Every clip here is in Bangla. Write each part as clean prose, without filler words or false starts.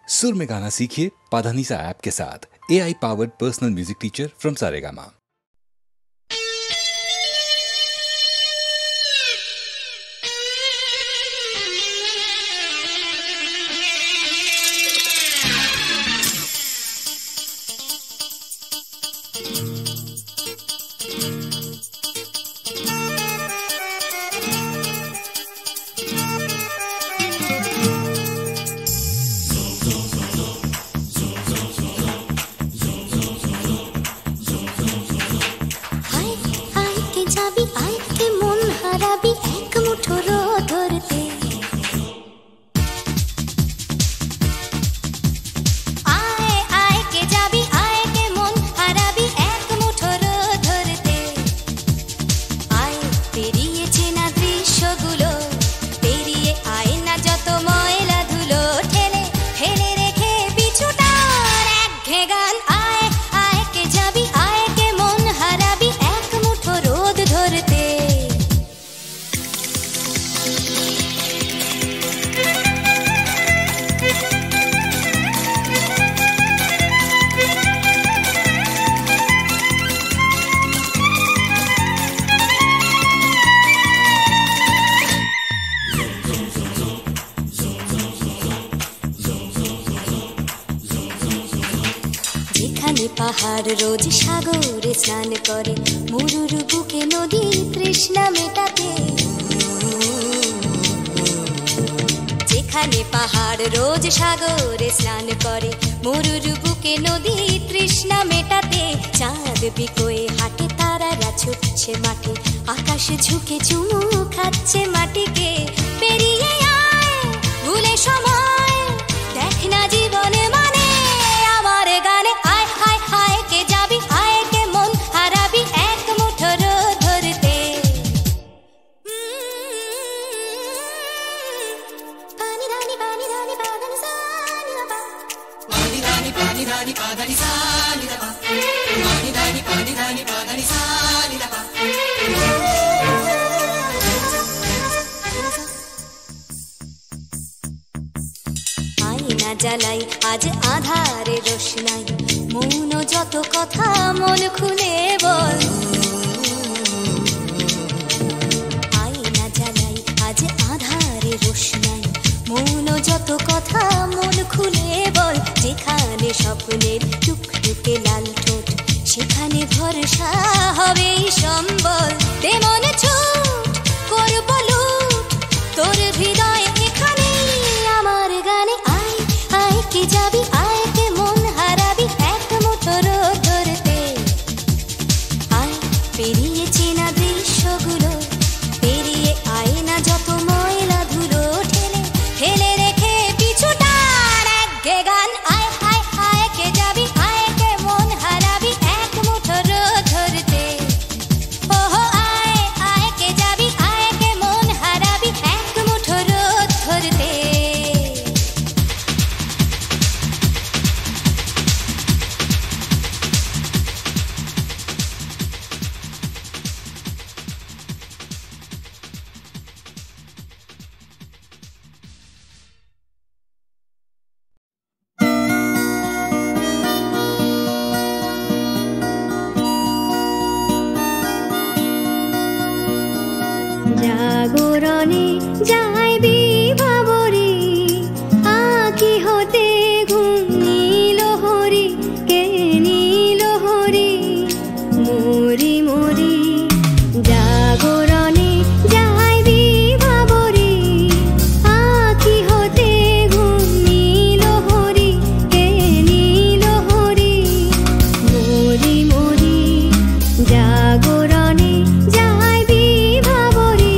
सुर में गाना सीखिए पाधानीसा ऐप के साथ। AI powered personal music teacher from Saregama. পাহাড় রোজ সাগরে স্নান করে, মরুর বুকে নদী তৃষ্ণা মেটাতে। যেখানে পাহাড় রোজ সাগরে স্নান করে, মরুর বুকে নদী তৃষ্ণা মেটাতে। চাঁদ বিকোয়ে হাঁটে, তারারা ছুটছে মাঠে, আকাশ ঝুঁকে চুমু খাচ্ছে মাটিকে। পেরিয়ে আয় ভুলে সময়, দেখ না জীবনে মানে আমার গানে। আয় হায় হায় কে যাবি, আয় কে মন হারাবি এক মুঠো রোদ ধরতে। পানি রানি পানি রানি পাদানি সানি রাবা, পানি রানি পানি রানি পাদানি সানি রাবা, পানি রানি পানি রানি পাদানি সানি রাবা। আয়না জ্বালাই আজ আধারে রোশনাই, মৌন যত কথা মন খুলে বল। আয়না জ্বালাই আজ আধারে রোশনাই, মৌন যত কথা মন খুলে বল। যেখানে স্বপ্নের টুকটুকে লাল ঠোঁট, সেখানে ভরসা হবে সম্বল। তেমন ছুট করব লুট তোর হৃদয় এখানে আমার গানে। আয় আয় কে যাবি, আয় কে মন হারাবি এক মুঠো রোদ ধরতে। আয় পেরিয়ে চেনা দৃশ্যগুলো, পেরিয়ে আয় না যত ময়লা ধুলো, ঠেলে ঠেলে রেখে পিছুটার একঘে গান। আয় হায় হায় কে যাবি, আয় কে মন হারাবি এক মুঠো রোদ ধরতে। ওহো আয় আয় কে যাবি, আয় কে মন হারাবি এক মুঠো রোদ ধরতে। জাগরণে যাই বিভাবরী, আঁখি হতে ঘুম নীল হরি, কে নীল হরি মরি মরি। জাগরণে যাই বিভাবরী, আঁখি হতে ঘুম নীল হরি, কে নীল হরি মরি মরি। জাগরণে যাই বিভাবরী,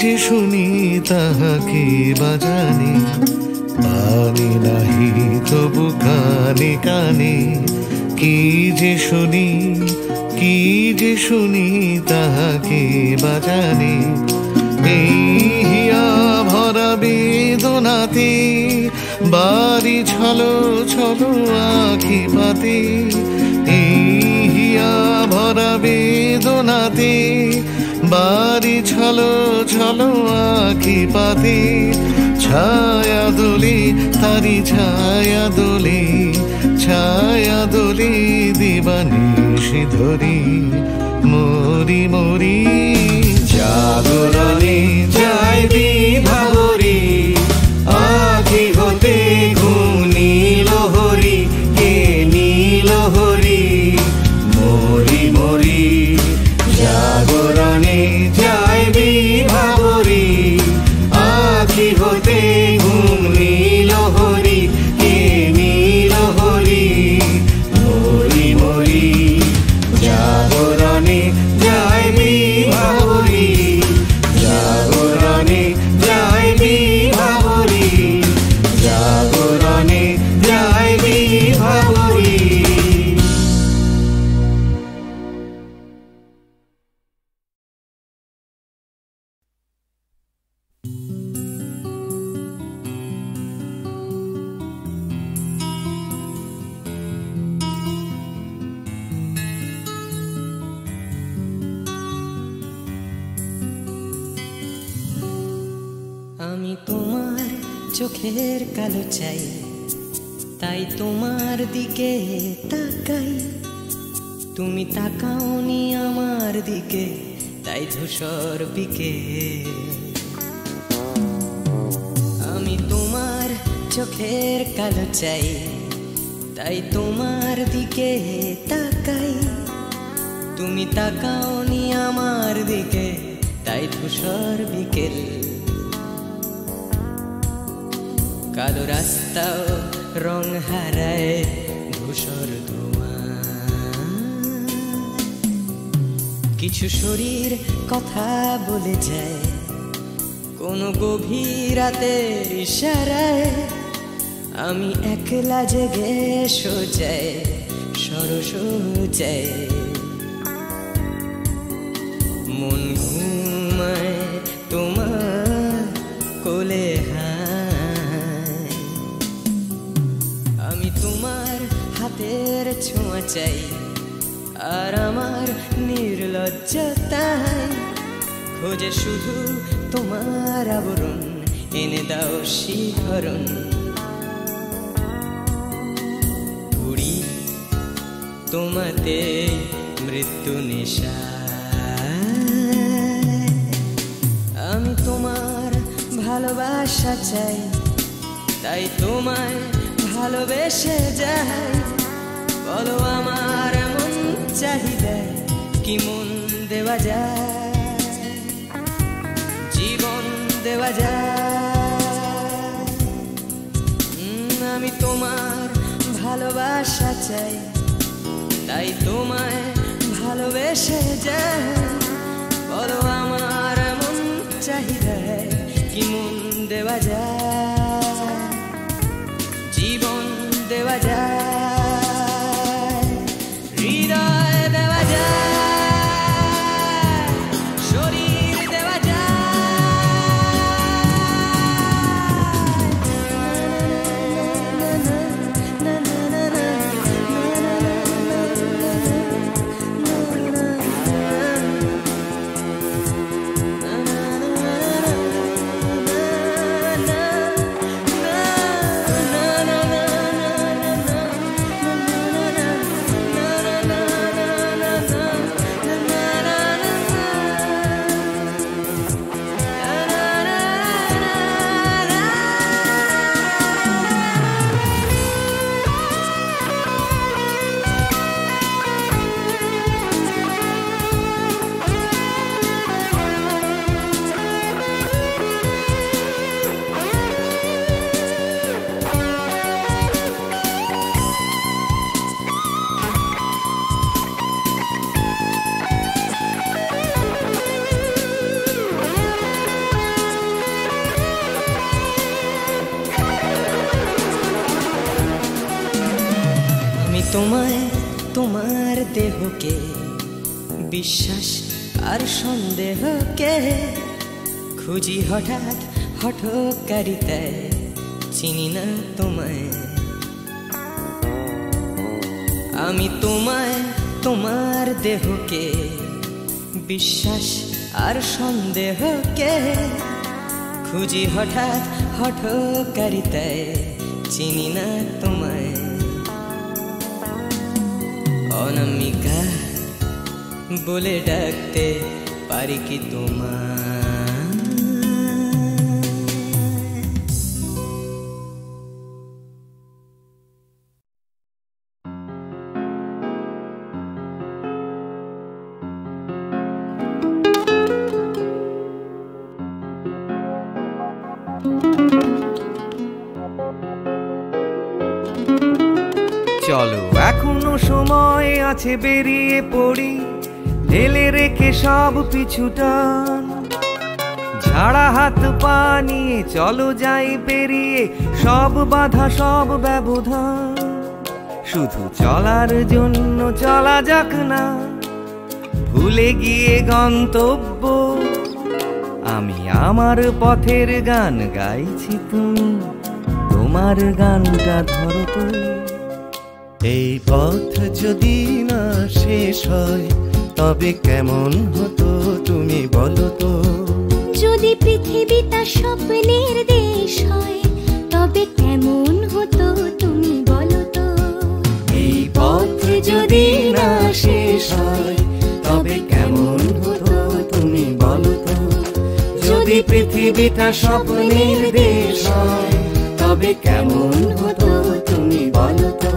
যে শুনি তাহাকে বাজানে, পানি নাহি তবু কানে কানে, কি যে শুনি, কি যে শুনি তাহাকে বাজানে। এই হিয়া ভরা বেদনাতে বাড়ি ছলো ছলো আখি পাতে, এই হিয়া ভরা বেদনাতে বাড়ি ছলো ছলো আখি পাতে। ছায়া দোলে তারি ছায়া দোলে, ছায়া দোলে দিবানিশি ধরি, মরি মরি জাগরণে যায় বিভাবরী, আখি হতে ঘুম নীল হরি, কে নীল হরি, মরি মরি জাগরণে যায় বিভাবরী, আখি হতে ঘুম নীল হরি, কে নীল হরি, মরি মরি জাগরণে যায় বিভাবরী, জাগরণে যায় বিভাবরী, জাগরণে যায় বিভাবরী। আমি তোমার চোখের কালো চাই, তাই তোমার দিকে তাকাই, তুমি তাকাওনি আমার দিকে, তাই ধূসর বিকে। আমি তোমার চোখের কালো চাই, তাই তোমার দিকে তাকাই, তুমি তাকাওনি আমার দিকে, তাই ধূসর বিকেল। কালো রাস্তাও রং হারায় ধূসর ধোঁয়া, কিছু শরীর কথা বলে যায় কোন গভীর রাতের ইশারায়। আমি একলা জেগে সোজায় সরস যায়, মন ঘুমায় তোমার কোলে হায়। আমি তোমার হাতের ছোঁয়া চাই, আর আমার নির্লজ্জতায় খোঁজে শুধু তোমার আবরণ, এনে দাও শিহরণ। ঘুরি তোমাতে মৃত্যু নেশা, আমি তোমার ভালোবাসা চাই, তাই তোমায় ভালোবেসে যাই। বলো আমার এমন চাহিদা কি মন দেওয়া যায়, জীবন দেওয়া যায়। আমি তোমার ভালোবাসা চাই, তাই তোমায় ভালোবেসে যাই। বলো আমার এমন চাহিদা কি মন দেওয়া যায়, জীবন দেওয়া যায়, হৃদয় দেওয়া যায়, শরীর দেওয়া যায়। তোমায় তোমার দেহকে বিশ্বাস আর সন্দেহকে খুঁজি হঠাৎ হঠকারিতায় চিনি না তোমায় আমি তোমায় তোমার দেহকে বিশ্বাস আর সন্দেহকে খুঁজি হঠাৎ হঠকারিতায় চিনি না তোমায় অনামিকা বলে ডাকতে পারি কি তোমায় চলো এখনো সময় আছে বেরিয়ে পড়ি ঢেলে রেখে সব পিছুটান ঝাড়া হাত পা নিয়ে চলো যাই পেরিয়ে সব বাধা সব ব্যবধান শুধু চলার জন্য চলা যাক না ভুলে গিয়ে গন্তব্য আমি আমার পথের গান গাইছি তুমি তোমার গানটা ধরো তো এই পথ যদি না শেষ হয় তবে কেমন হতো তুমি বলো তো যদি পৃথিবীটা স্বপ্নের দেশ হয় তবে কেমন হতো তুমি বলো তো এই পথ যদি না শেষ হয় তবে কেমন হতো তুমি বলো তো যদি পৃথিবীটা স্বপ্নের দেশ হয় তবে কেমন হতো তুমি বলো তো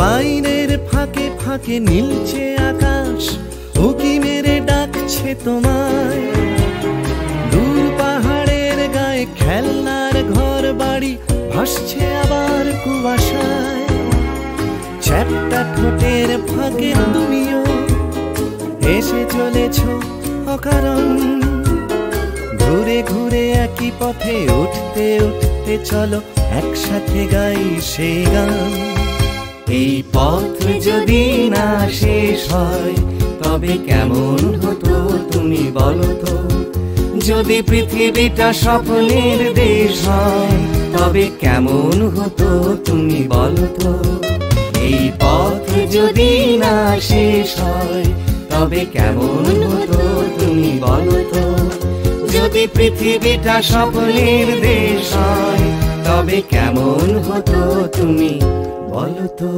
বাইরের ফাঁকে ফাঁকে নীলছে আকাশ উকি মেরে ডাকছে তোমায় দূর পাহাড়ের গায়ে খেলনার ঘর বাড়ি ভাসছে আবার কুয়াশায় চ্যাপ্টা ঠোঁটের ফাঁকে তুমিও এসে চলেছ অকারণ ঘুরে ঘুরে একই পথে উঠতে উঠতে চলো একসাথে গাই সেই গান এই পথ যদি না শেষ হয় তবে কেমন হতো তুমি বলো তো যদি পৃথিবীটা স্বপ্নের দেশ হয় তবে কেমন হতো তুমি বলো তো এই পথ যদি না শেষ হয় তবে কেমন হতো তুমি বলো তো যদি পৃথিবীটা স্বপ্নের দেশ হয় তবে কেমন হতো তুমি বলো তো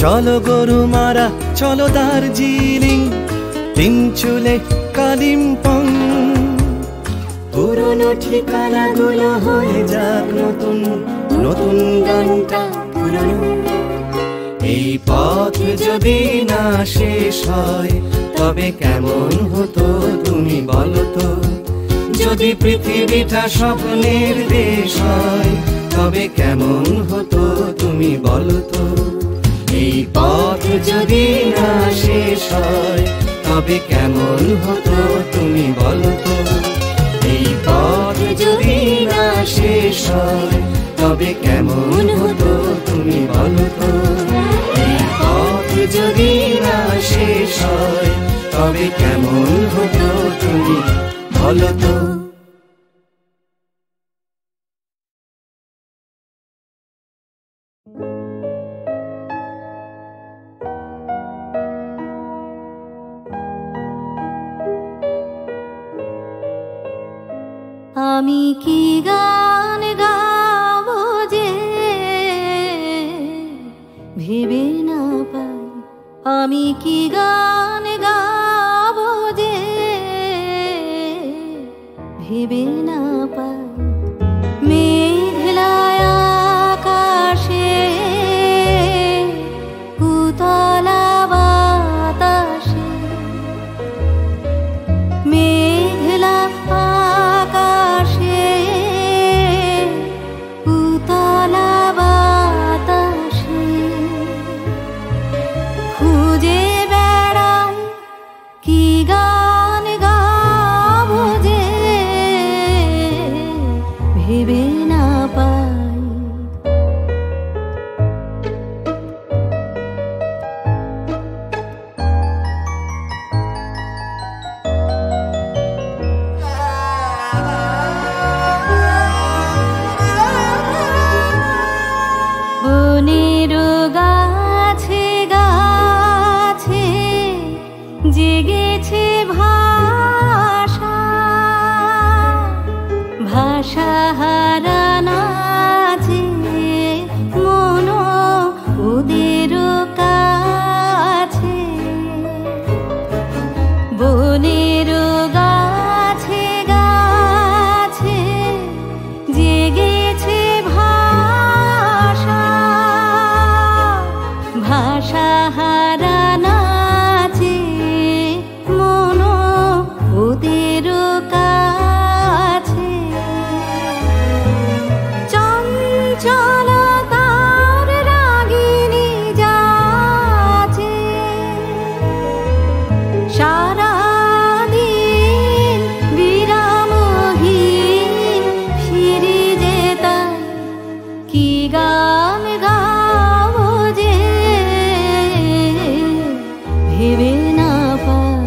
চলো গরুমারা চলো দার্জিলিং তিনচুলে কালিম্পং পুরনো ঠিকানাগুলো হয়ে যাক নতুন নতুন গানটা পুরনো এই পথ যদি না শেষ হয় তবে কেমন হতো তুমি বলো তো যদি পৃথিবীটা স্বপ্নের দেশ হয় তবে কেমন হতো তুমি বলো তো এই পথ যদি না শেষ হয় তবে কেমন হতো তুমি বলো তো এই পথ যদি না শেষ হয় তবে কেমন হতো তুমি বলো তো এই পথ যদি না শেষ হয় তবে কেমন হতো তুমি বলো তো আমি কি গান গাবো যে ভেবে না পাই, আমি কি গান গাবো যে ভেবে না পাই। মেঘলায় আকাশে উতলা বাতাসে, মেঘলা আকাশে উতলা বাতাসে খুঁজে বেড়াই কি গান গাবো যে ভেবে না পাই। বনের গাছে গাছে জেগেছে ভাষা, ভাষা হারা নাচে মন ওদের কাছে। বনের গাছে গাছে জেগেছে ভাষা, ভাষা হারা নাচে মন ওদের কাছে। চঞ্চলতার রাগিনী যাচে সারাদিন বিরামহীন ফিরে যেতাম কি গান গাবো যে ভেবে না পাই।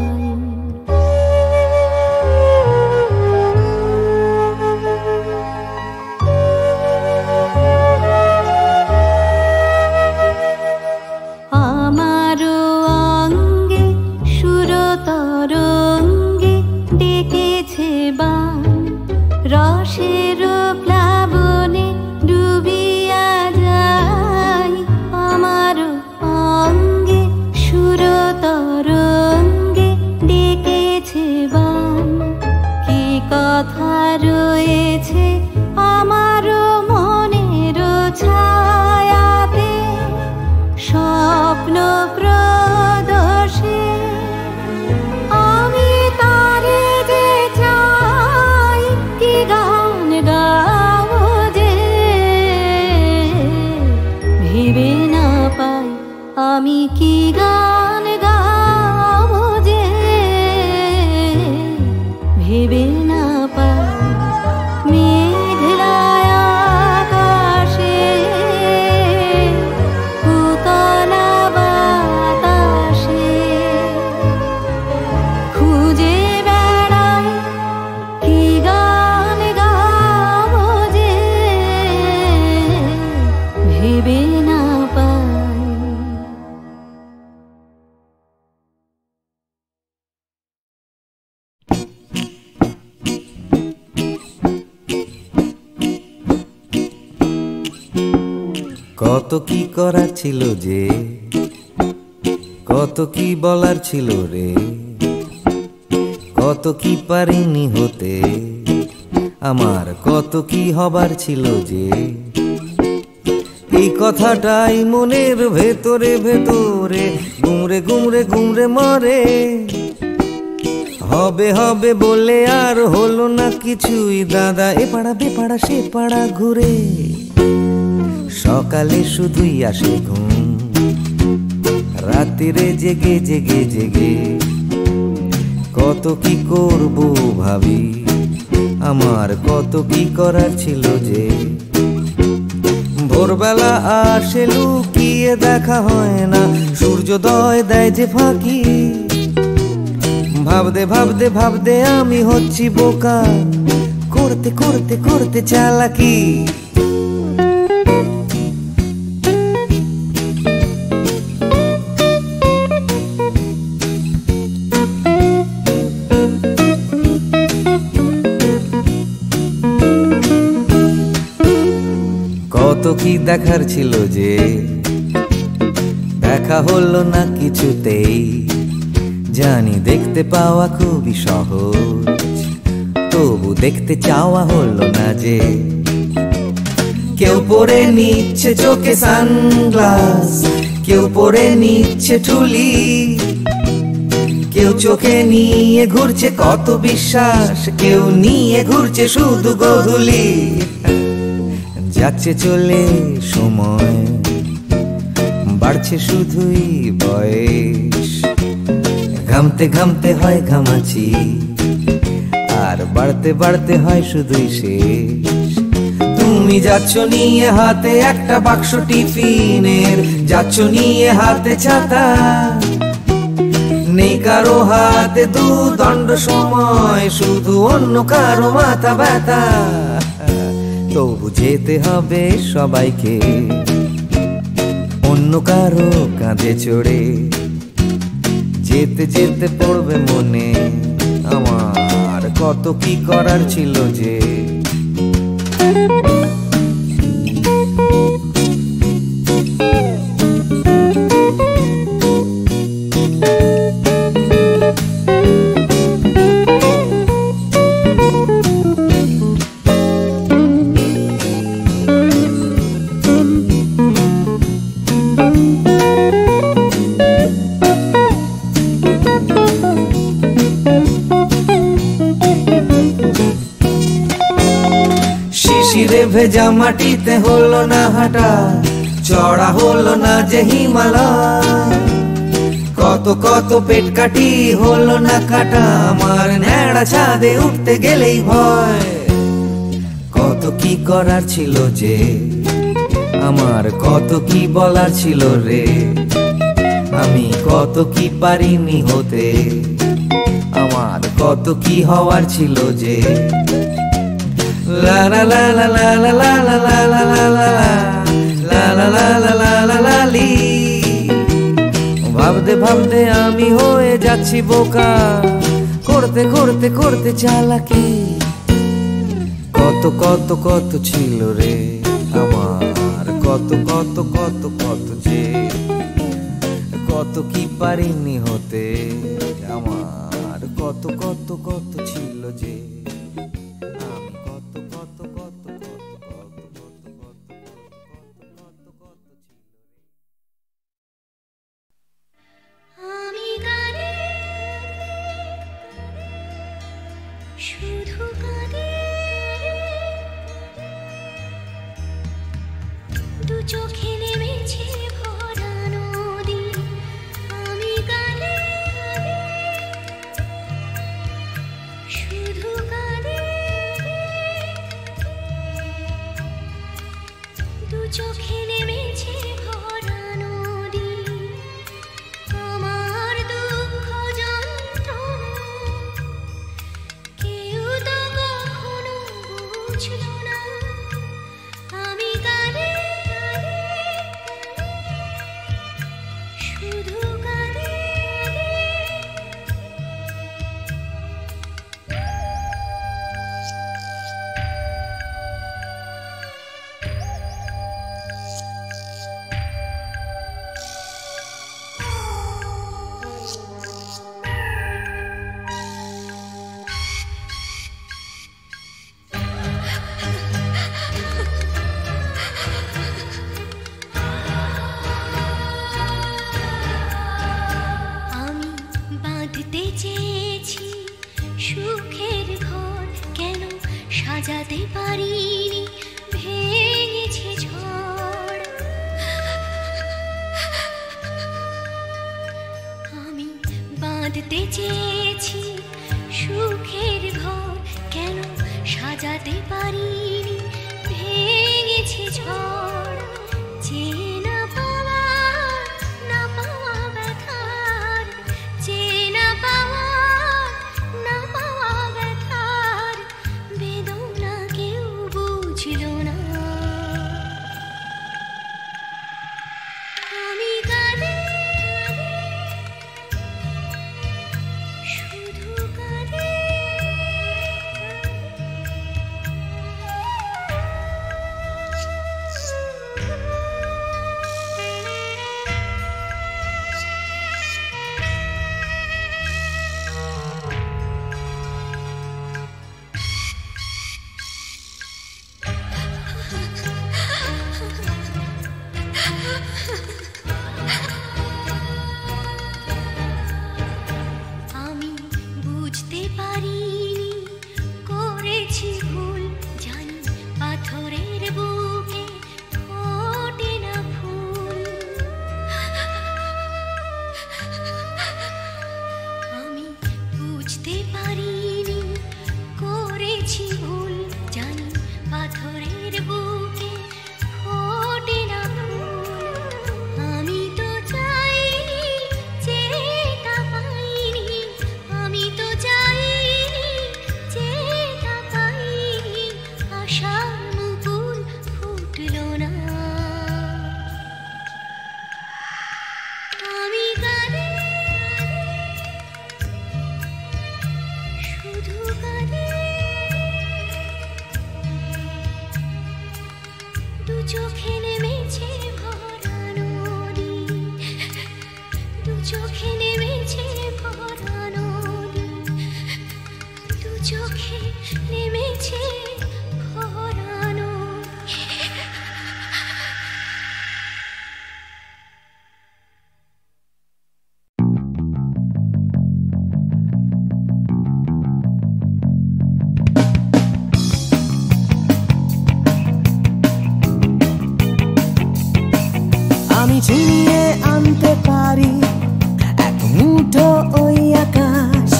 আমারও অঙ্গে সুরতরঙ্গে ডেকেছে বান, রসের প্লাবনে ডুবিয়া যায়। আমারও অঙ্গে সুরতরঙ্গে ডেকেছে বান, কি কথা রয়েছে আমারও মনের ছায়াতে স্বপ্ন প্রদর্শে। আমি তারে যে চাই কি গান গাবো যে ভেবে না পাই, আমি কি গান গাবো যে ভেবে না পাই। মেঘলায় আকাশে উতলা বাতাসে খুঁজে বেড়াই কি গান গাবো যে ভেবে না পাই। কত কি করার ছিল যে, কত কি বলার ছিল রে, কত কি পারিনি হতে, আমার কত কি হবার ছিল যে। এই কথাটাই মনের ভেতরে ভেতরে গুমরে গুমরে গুমরে মরে। হবে হবে বলে আর হলো না কিছুই দাদা, এ পাড়া বে পাড়া সে পাড়া ঘুরে। সকালে শুধুই আসে ঘুম, রাত্রিরে জেগে জেগে জেগে কত কি করব ভাবি, আমার কত কি করার ছিল যে। ভোরবেলা আসে লুকিয়ে দেখা হয় না, সূর্যোদয় দেয় যে ফাঁকি। ভাবতে ভাবতে ভাবতে আমি হচ্ছি বোকা, করতে করতে করতে চালাকি। কত কি দেখার ছিল যে দেখা হলো না কিছুতেই। জানি দেখতে পাওয়া খুবই সহজ, তবু দেখতে চাওয়া হলো না যে। কেউ পরে নিচ্ছে চোখে সানগ্লাস, কেউ পরে নিচ্ছে ঠুলি, কেউ চোখে নিয়ে ঘুরছে কত বিশ্বাস, কেউ নিয়ে ঘুরছে শুধু গোধূলি। যাচ্ছে চলে সময়, বাড়ছে শুধুই বয়স, ঘামতে ঘামতে হয় ঘামাচি, আর বাড়তে বাড়তে হয় শুধুই শেষ। তুমি যাচ্ছ নিয়ে হাতে একটা বাক্স টিফিনের, যাচ্ছ নিয়ে হাতে ছাতা, নেই কারো হাতে দুদণ্ড সময়, শুধু অন্য কারো মাথা ব্যথা। তবু যেতে হবে সবাইকে অন্য কারো কাঁধে চড়ে। যেতে যেতে পড়বে মনে আমার কত কি করার ছিল যে। শিশিরে ভেজা মাটিতে হলো না হাঁটা, চড়া হলো না যে হিমালয়। কত কত পেট কাটি হলো না কাটা, আমার ন্যাড়া ছাদে উঠতে গেলেই ভয়। কত কি করার ছিল যে, আমার কত কি বলার ছিল রে। আমি কত কি পারিনি হতে, আমার কত কি হওয়ার ছিল যে। লা লা লা লা লা লা লা লা লা লা লা লা লা লা লা লা লা লা লি। ভাবতে ভাবতে আমি হয়ে যাচ্ছি বোকা, করতে করতে করতে চালাকি। কত কত কত ছিল রে আমার, কত কত কত কত যে। কত কি পারিনি হতে, আমার কত কত কত ছিল যে। শুধু কাঁদে দু চোখে নেমেছে ভরা নদী। আমি কাঁদে শুধু কাঁদে দু চোখে নেমেছে ভরা নদী। আমার দুঃখ যন্ত্রণা কেউ তো কখনো বুঝলো না। আমি কাঁদে শুধু কাঁদে। চেয়েছি সুখের ঘর, কেন সাজাতে পারিনি, ভেঙেছে ঝড়। আমি বাঁধতে চেয়েছি সুখের ঘর, কেন সাজাতে পারিনি, ভেঙেছে ঝড়। চেনা পাওয়া না পাওয়া ব্যথার, চেনা পাওয়া না পাওয়া ব্যথার বেদনা কেউ বুঝল না। আমি কাঁদে শুধু কাঁদে। চোখে নেমেছে ভরা নদী, দু চোখে নেমেছে ভরা নদী, দু চোখে নেমেছে ভরা নদী। আমি ছিনিয়ে আনতে পারি এক মুঠো ওই আকাশ,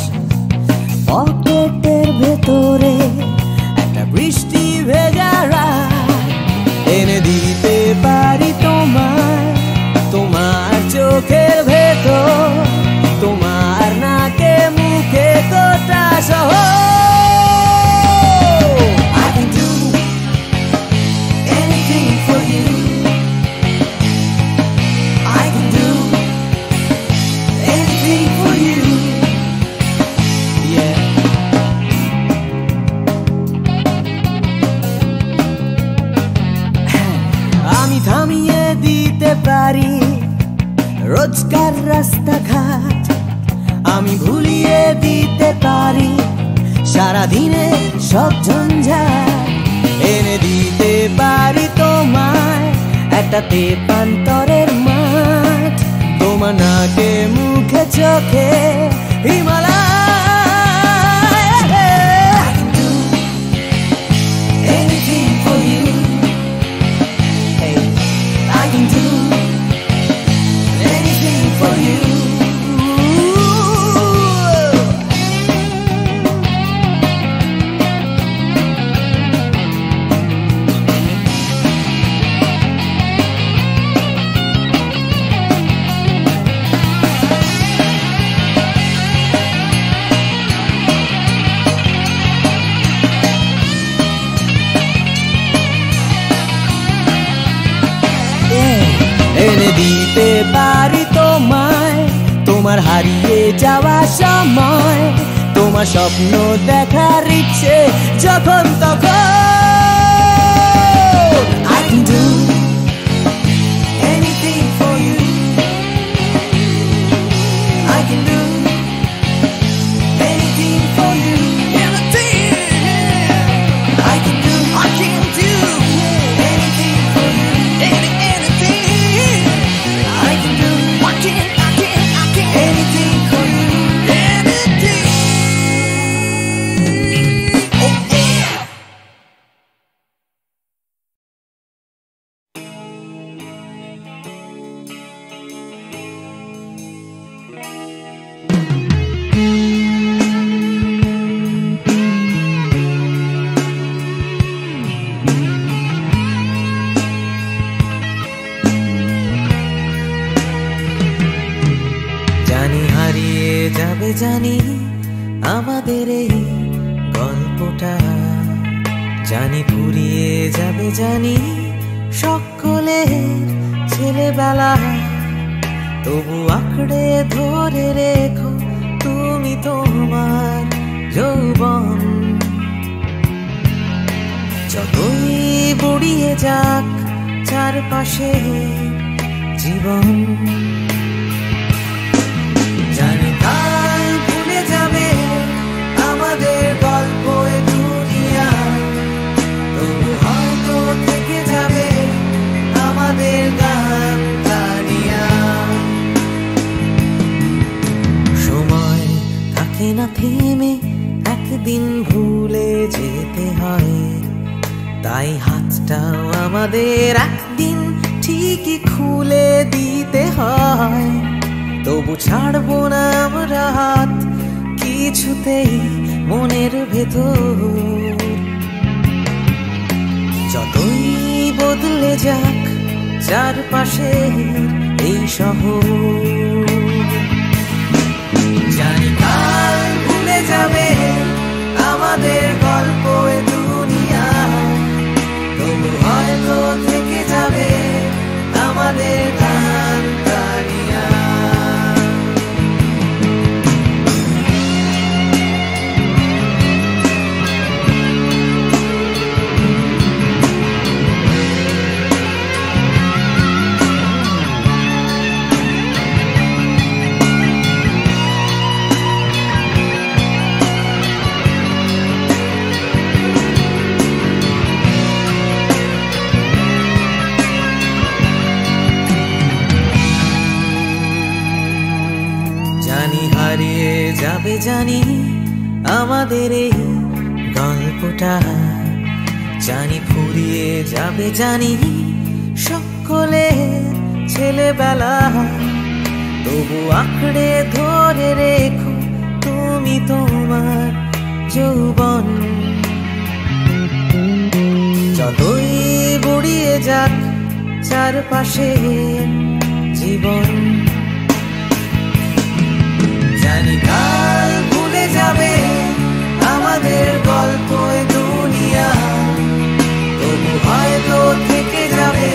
পকেটের ভেতরে একটা বৃষ্টি ভেজা রাত, এনে দিতে পারি তোমায় তোমার চোখের ভেতর, তোমার নাকে মুখে গোটা শহর। I can do anything for you. I can do anything for you. Yeah. আমি থামিয়ে দিতে পারি রোজকার রাস্তাঘাট, আমি ভুলিয়ে দিতে পারি সারাদিনে সব ঝঞ্ঝাট, এনে দিতে পারি তোমায় একটা তেপান্তরের মাঠ, তোমার নাকে মুখে চোখে Himalaya. I can do anything for you. Hey, I can do anything for you. এনে দিতে পারি তোমায় তোমার হারিয়ে যাওয়া সময়, তোমার স্বপ্ন দেখার ইচ্ছে যখন তখন। I can do anything for you. I can do anything for you. I can do anything for you. Anything. I can do anything for you. Anything. Oh yeah. জানি হারিয়ে যাবে, জানি আমাদের এই গল্পটা, জানি ফুরিয়ে যাবে, জানি সকলের ছেলেবেলা, তবু আঁকড়ে ধরে রেখো তুমি তোমার যৌবন, যতই বুড়িয়ে যাক চারপাশে জীবন। জানি কাল ভুলে যাবে আমাদের গল্প এ দুনিয়া, তবু হয়তো থেকে যাবে আমাদের গান গানিয়া। সময় থাকে না থেমে, একদিন ভুলে যেতে হয়, তাই হাতটাও আমাদের একদিন ঠিকই খুলে দিতে হয়, তবু ছাড়বো না আমরা হাত কিছুতেই মনের ভেতর, যতই বদলে যাক চারপাশে এই শহর। জানি কাল ভুলে যাবে আমাদের গল্প এ দুনিয়া, তবু হয়তো থেকে যাবে আমাদের গান গানিয়া। যাবে জানি আমাদের এই গল্পটা, জানি ফুরিয়ে যাবে জানি সকলের ছেলেবেলা, তবু আঁকড়ে ধরে রেখো তুমি তোমার যৌবন। যতই বুড়িয়ে যাক চারপাশে জীবন, জানি কাল ভুলে যাবে আমাদের গল্প দুনিয়া, তবু হয়তো থেকে যাবে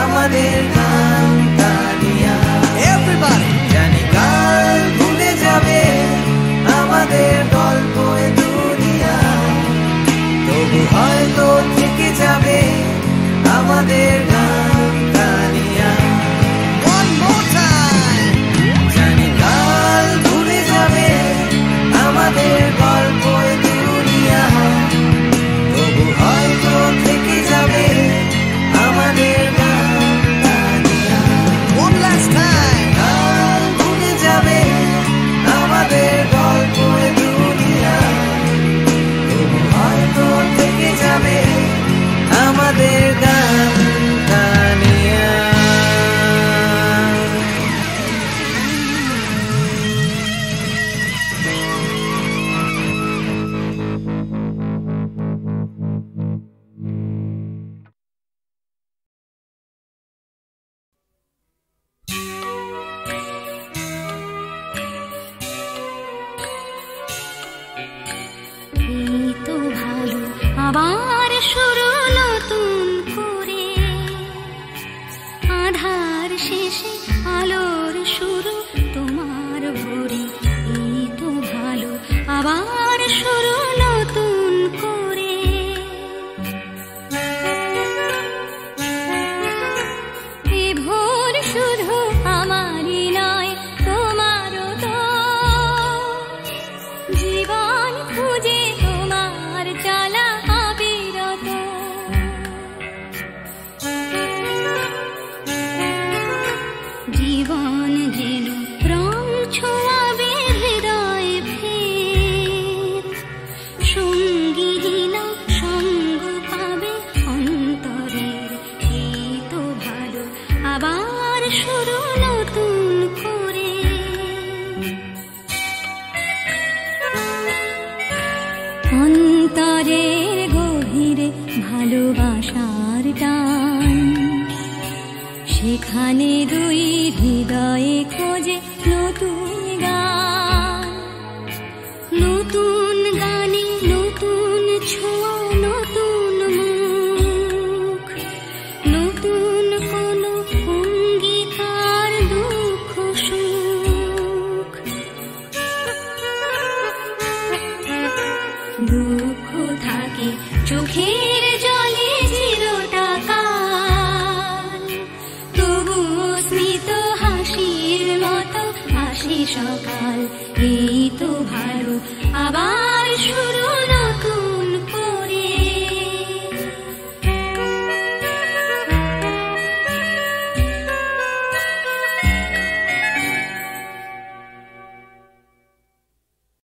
আমাদের গান তানিয়া। জানি কাল ভুলে যাবে আমাদের গল্প দুনিয়া, তবু হয়তো থেকে যাবে আমাদের গান তানিয়া। জানি কাল ভুলে যাবে আমাদের গল্প দুনিয়া, তবু হয়তো থেকে যাবে আমাদের গান তানিয়া। কাল ভুলে যাবে আমাদের গল্প দুনিয়া, তবু হয়তো থেকে যাবে আমাদের গান তানিয়া। এই তো ভালো আবার শুরু নতুন করে, আধার শেষে আলোর শুরু তোমার ভোরে। এই তো ভালো আবার শুরু নতুন করে, এ ভোর শুধু আমারই নয় তোমারও তো, জীবন খুঁজে তোমার চলা অবিরত। জীবন যেন রং ছোঁয়াবে হৃদয় ফের, সঙ্গীহীন সঙ্গ পাবে অন্তরের। এই তো ভালো আবার শুরু নতুন করে। অন্তরের গভীরে ভালোবাসার টান, সেখানে দুই হৃদয়ে খোঁজে নতুন গান। নতুন গানে নতুন ছোঁয়া, নতুন মুখ, নতুন কোনো অঙ্গীকার, দুঃখ সুখ। দুঃখ থাকে চোখের জলে চিরটা কাল, তবু স্মিত হাসির মতো হাসি সকাল। এই তো ভালো আবার শুরু